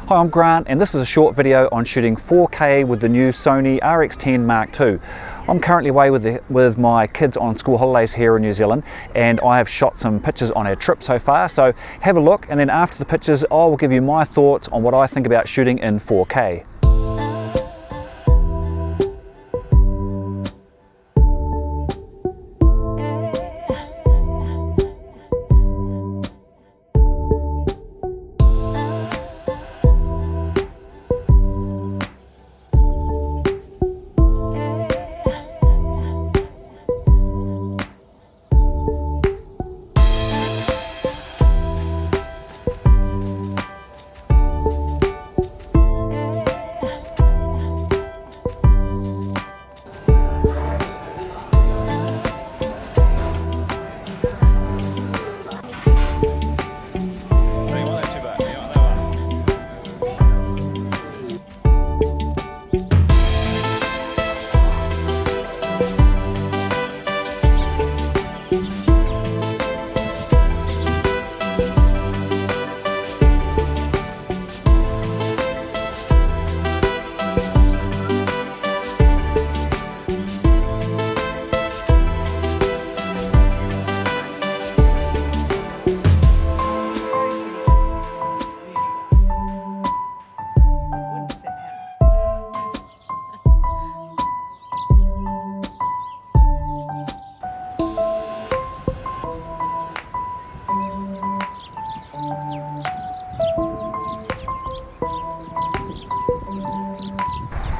Hi, I'm Grant and this is a short video on shooting 4K with the new Sony RX10 MkII. I'm currently away with my kids on school holidays here in New Zealand, and I have shot some pictures on our trip so far, so have a look, and then after the pictures I will give you my thoughts on what I think about shooting in 4K.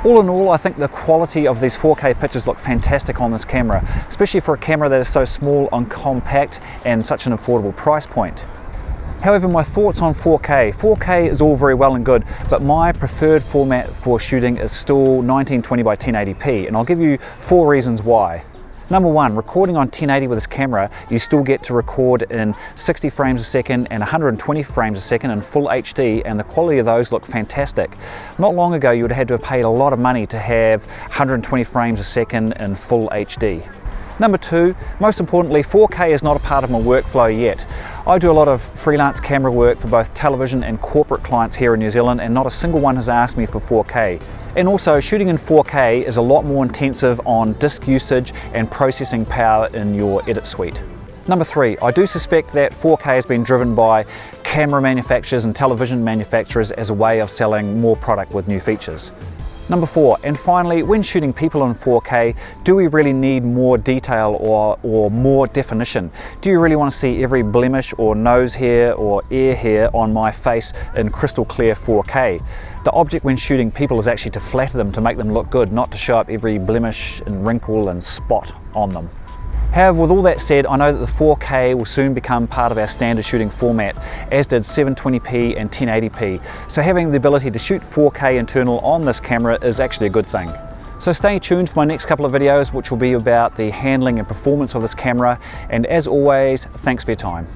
All in all, I think the quality of these 4K pictures look fantastic on this camera, especially for a camera that is so small and compact and such an affordable price point. However, my thoughts on 4K. 4K is all very well and good, but my preferred format for shooting is still 1920 by 1080p, and I'll give you 4 reasons why. Number 1, recording on 1080 with this camera, you still get to record in 60 frames a second and 120 frames a second in full HD, and the quality of those look fantastic. Not long ago you would have had to have paid a lot of money to have 120 frames a second in full HD. Number 2, most importantly, 4K is not a part of my workflow yet. I do a lot of freelance camera work for both television and corporate clients here in New Zealand, and not a single one has asked me for 4K. And also, shooting in 4K is a lot more intensive on disk usage and processing power in your edit suite. Number 3, I do suspect that 4K has been driven by camera manufacturers and television manufacturers as a way of selling more product with new features. Number 4, and finally, when shooting people in 4K, do we really need more detail or more definition? Do you really want to see every blemish or nose hair or ear hair on my face in crystal clear 4K? The object when shooting people is actually to flatter them, to make them look good, not to show up every blemish and wrinkle and spot on them. However, with all that said, I know that the 4K will soon become part of our standard shooting format, as did 720p and 1080p. So having the ability to shoot 4K internal on this camera is actually a good thing. So stay tuned for my next couple of videos, which will be about the handling and performance of this camera. And as always, thanks for your time.